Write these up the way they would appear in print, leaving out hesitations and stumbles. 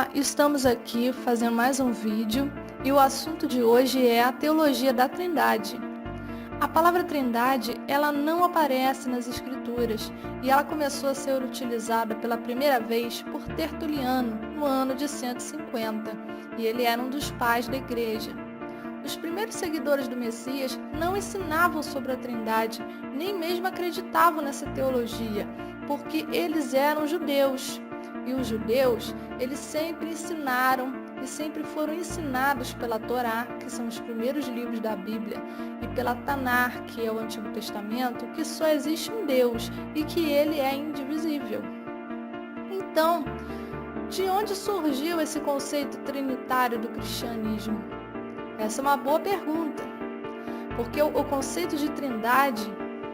Olá, estamos aqui fazendo mais um vídeo e o assunto de hoje é a teologia da Trindade. A palavra Trindade, ela não aparece nas Escrituras e ela começou a ser utilizada pela primeira vez por Tertuliano no ano de 150 e ele era um dos pais da igreja. Os primeiros seguidores do Messias não ensinavam sobre a Trindade, nem mesmo acreditavam nessa teologia, porque eles eram judeus. E os judeus, eles sempre ensinaram e sempre foram ensinados pela Torá, que são os primeiros livros da Bíblia, e pela Tanar, que é o Antigo Testamento, que só existe um Deus e que ele é indivisível. Então, de onde surgiu esse conceito trinitário do cristianismo? Essa é uma boa pergunta, porque o conceito de trindade,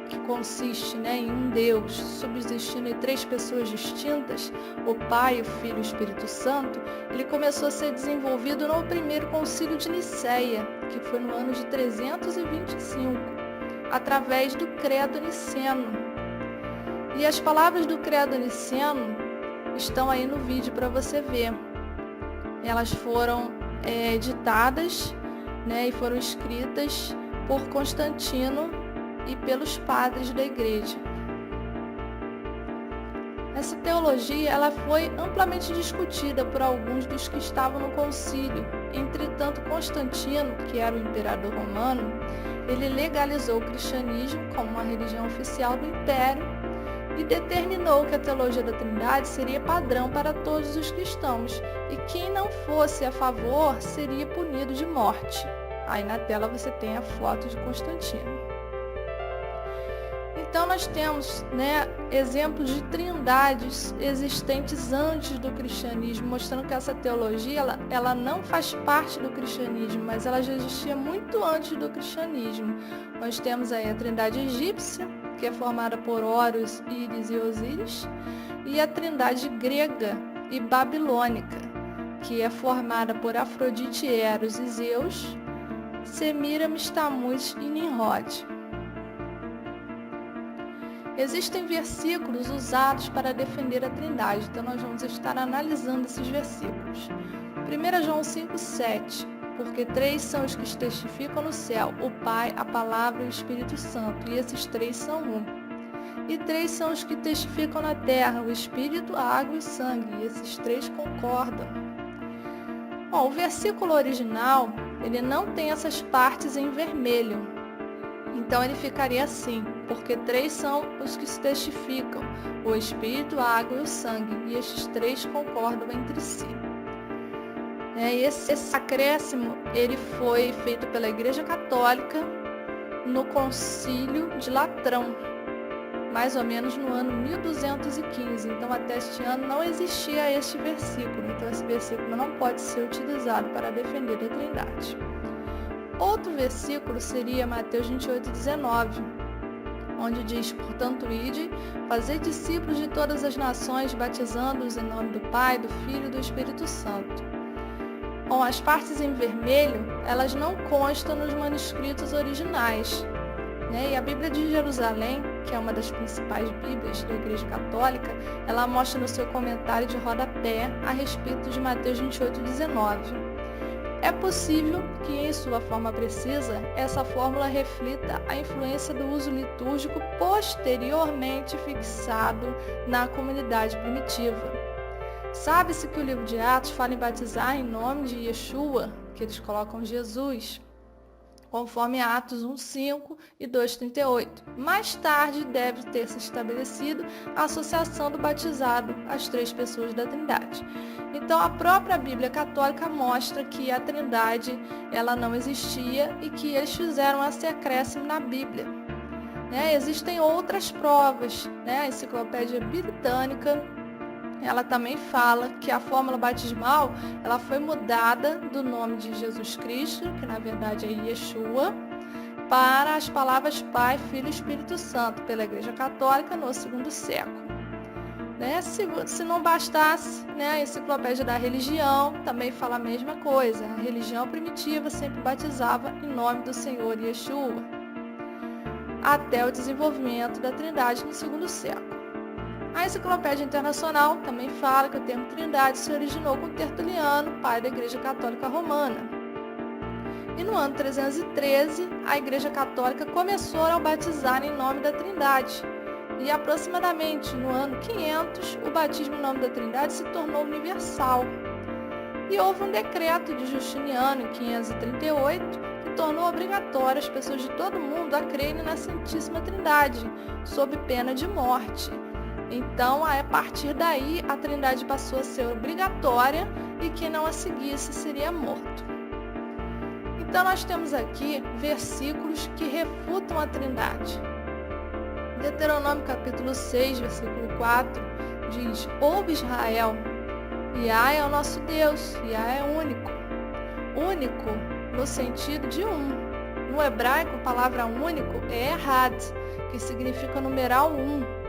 que consiste em um Deus subsistindo em três pessoas distintas, o Pai, o Filho e o Espírito Santo, ele começou a ser desenvolvido no primeiro concílio de Nicéia, que foi no ano de 325, através do Credo Niceno. E as palavras do Credo Niceno estão aí no vídeo para você ver. Elas foram ditadas e foram escritas por Constantino e pelos padres da igreja. Essa teologia ela foi amplamente discutida por alguns dos que estavam no concílio. Entretanto, Constantino, que era o imperador romano, ele legalizou o cristianismo como uma religião oficial do império e determinou que a teologia da Trindade seria padrão para todos os cristãos e quem não fosse a favor seria punido de morte. Aí na tela você tem a foto de Constantino. Então nós temos exemplos de trindades existentes antes do cristianismo, mostrando que essa teologia ela não faz parte do cristianismo, mas ela já existia muito antes do cristianismo. Nós temos aí a trindade egípcia, que é formada por Horus, Íris e Osíris, e a trindade grega e babilônica, que é formada por Afrodite, Eros e Zeus, Semiramis, Tammuz e Nimrod. Existem versículos usados para defender a Trindade, então nós vamos estar analisando esses versículos. 1 João 5,7, porque três são os que testificam no céu, o Pai, a Palavra e o Espírito Santo, e esses três são um. E três são os que testificam na terra, o Espírito, a água e o sangue, e esses três concordam. Bom, o versículo original, ele não tem essas partes em vermelho. Então ele ficaria assim, porque três são os que se testificam, o Espírito, a água e o sangue, e estes três concordam entre si. Esse acréscimo ele foi feito pela Igreja Católica no Concílio de Latrão, mais ou menos no ano 1215. Então até este ano não existia este versículo, então esse versículo não pode ser utilizado para defender a Trindade. Outro versículo seria Mateus 28,19, onde diz, portanto, ide, fazei discípulos de todas as nações, batizando-os em nome do Pai, do Filho e do Espírito Santo. Bom, as partes em vermelho, elas não constam nos manuscritos originais. E a Bíblia de Jerusalém, que é uma das principais Bíblias da Igreja Católica, ela mostra no seu comentário de rodapé a respeito de Mateus 28,19. É possível que, em sua forma precisa, essa fórmula reflita a influência do uso litúrgico posteriormente fixado na comunidade primitiva. Sabe-se que o livro de Atos fala em batizar em nome de Yeshua, que eles colocam Jesus, conforme Atos 1,5 e 2,38. Mais tarde deve ter se estabelecido a associação do batizado às três pessoas da Trindade. Então a própria Bíblia Católica mostra que a Trindade ela não existia e que eles fizeram esse acréscimo na Bíblia. Existem outras provas, a Enciclopédia Britânica ela também fala que a fórmula batismal ela foi mudada do nome de Jesus Cristo, que na verdade é Yeshua, para as palavras Pai, Filho e Espírito Santo, pela Igreja Católica no segundo século. Se não bastasse, a Enciclopédia da Religião também fala a mesma coisa. A religião primitiva sempre batizava em nome do Senhor Yeshua, até o desenvolvimento da Trindade no segundo século. A Enciclopédia Internacional também fala que o termo Trindade se originou com Tertuliano, pai da Igreja Católica Romana. E no ano 313, a Igreja Católica começou a batizar em nome da Trindade. E aproximadamente no ano 500, o batismo em nome da Trindade se tornou universal. E houve um decreto de Justiniano, em 538, que tornou obrigatório as pessoas de todo o mundo a crerem na Santíssima Trindade, sob pena de morte. Então, a partir daí, a Trindade passou a ser obrigatória e quem não a seguisse seria morto. Então, nós temos aqui versículos que refutam a Trindade. Deuteronômio capítulo 6, versículo 4, diz: Ouve Israel, Iá é o nosso Deus, Iá é único. Único no sentido de um. No hebraico, a palavra único é Erhad, que significa numeral 1.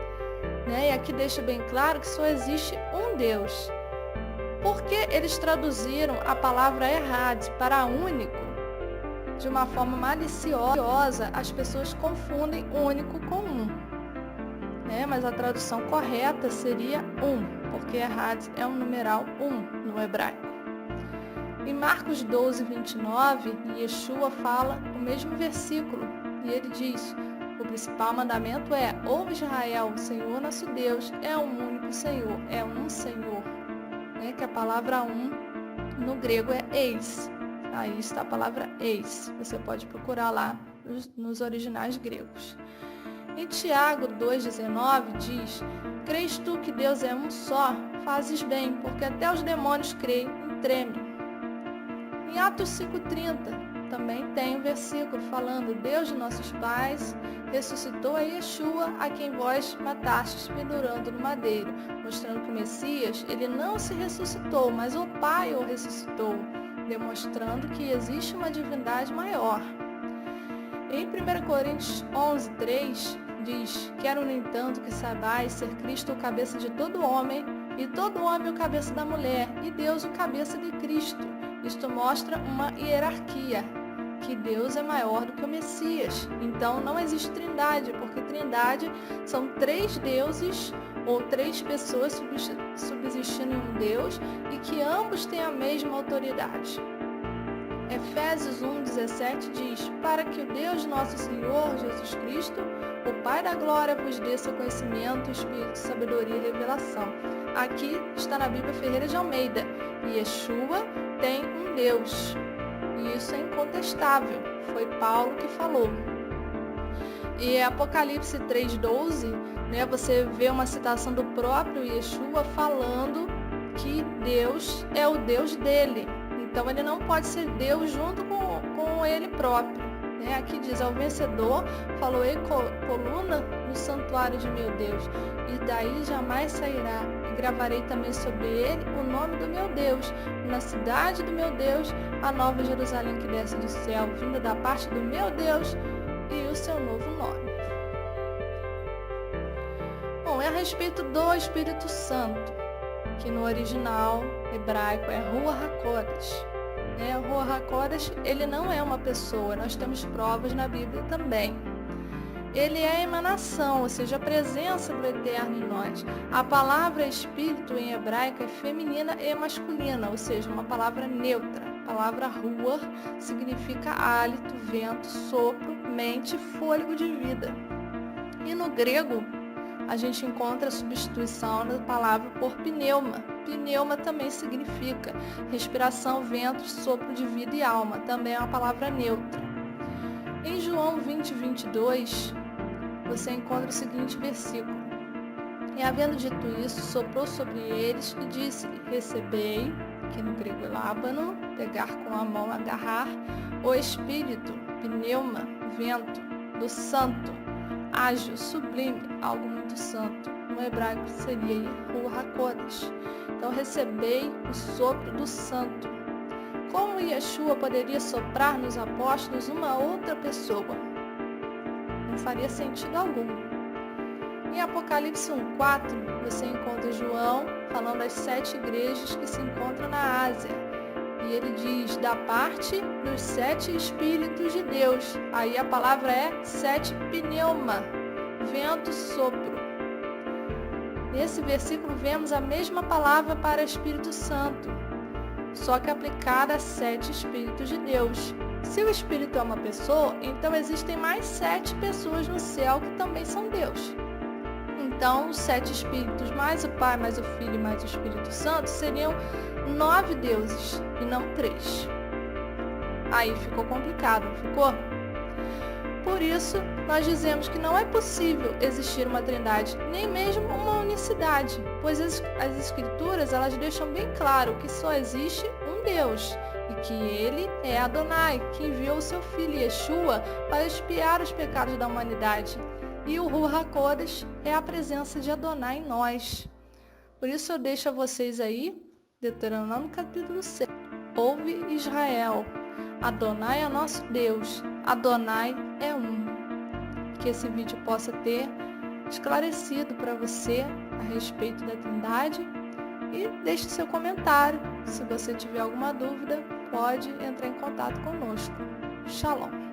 E aqui deixa bem claro que só existe um Deus. Por que eles traduziram a palavra Erhad para único? De uma forma maliciosa, as pessoas confundem único com um. Mas a tradução correta seria porque Erhad é um numeral 1 no hebraico. Em Marcos 12, 29, Yeshua fala o mesmo versículo e ele diz: o principal mandamento é: ouve Israel, o Senhor nosso Deus é um único Senhor, é um Senhor. Que a palavra no grego é eis. Aí está a palavra eis. Você pode procurar lá nos originais gregos. Em Tiago 2,19 diz: crês tu que Deus é um só? Fazes bem, porque até os demônios creem e tremem. Em Atos 5,30 também tem um versículo falando: Deus de nossos pais ressuscitou a Yeshua, a quem vós matastes pendurando no madeiro, mostrando que o Messias, ele não se ressuscitou, mas o Pai o ressuscitou, demonstrando que existe uma divindade maior. Em 1 Coríntios 11:3 diz: quero, no entanto, que saibais ser Cristo o cabeça de todo homem, e todo homem o cabeça da mulher, e Deus o cabeça de Cristo. Isto mostra uma hierarquia, que Deus é maior do que o Messias. Então não existe trindade, porque trindade são 3 deuses ou 3 pessoas subsistindo em um Deus e que ambos têm a mesma autoridade. Efésios 1,17 diz: para que o Deus de nosso Senhor Jesus Cristo, o Pai da glória, vos dê seu conhecimento, espírito de sabedoria e revelação. Aqui está na Bíblia Ferreira de Almeida: Yeshua tem um Deus. E isso é incontestável. Foi Paulo que falou. E Apocalipse 3,12, você vê uma citação do próprio Yeshua falando que Deus é o Deus dele. Então ele não pode ser Deus junto com ele próprio. Aqui diz: ao vencedor faloei coluna no santuário de meu Deus, e daí jamais sairá. E gravarei também sobre ele o nome do meu Deus, na cidade do meu Deus, a nova Jerusalém que desce do céu, vinda da parte do meu Deus, e o seu novo nome. Bom, é a respeito do Espírito Santo, que no original hebraico é Ruach HaKodesh. O Ruach HaKodesh, ele não é uma pessoa, nós temos provas na Bíblia também. Ele é a emanação, ou seja, a presença do Eterno em nós. A palavra Espírito em hebraico é feminina e masculina, ou seja, uma palavra neutra. A palavra Ruach significa hálito, vento, sopro, mente, fôlego de vida. E no grego, a gente encontra a substituição da palavra por pneuma. Pneuma também significa respiração, vento, sopro de vida e alma. Também é uma palavra neutra. Em João 20:22, você encontra o seguinte versículo: e havendo dito isso, soprou sobre eles e disse: recebei, que no grego é lábano, pegar com a mão, agarrar, o Espírito, pneuma, vento, do Santo, ágil, sublime, algo muito santo. No hebraico seria Ruach HaKodesh. Então recebei o sopro do Santo. Como Yeshua poderia soprar nos apóstolos uma outra pessoa? Não faria sentido algum. Em Apocalipse 1:4, você encontra João falando das 7 igrejas que se encontram na Ásia. E ele diz: da parte dos 7 Espíritos de Deus. Aí a palavra é 7 pneuma, vento, sopro. Nesse versículo vemos a mesma palavra para Espírito Santo, só que aplicada a 7 Espíritos de Deus. Se o Espírito é uma pessoa, então existem mais 7 pessoas no céu que também são Deus. Então, os 7 Espíritos, mais o Pai, mais o Filho, mais o Espírito Santo, seriam 9 deuses e não 3. Aí ficou complicado, não ficou? Por isso, nós dizemos que não é possível existir uma trindade, nem mesmo uma unicidade, pois as Escrituras elas deixam bem claro que só existe um Deus e que Ele é Adonai, que enviou o seu Filho Yeshua para expiar os pecados da humanidade. E o Ruach HaKodesh é a presença de Adonai em nós. Por isso eu deixo a vocês aí, Deuteronômio capítulo 6. Ouve Israel, Adonai é nosso Deus, Adonai é um. Que esse vídeo possa ter esclarecido para você a respeito da Trindade e deixe seu comentário. Se você tiver alguma dúvida, pode entrar em contato conosco. Shalom.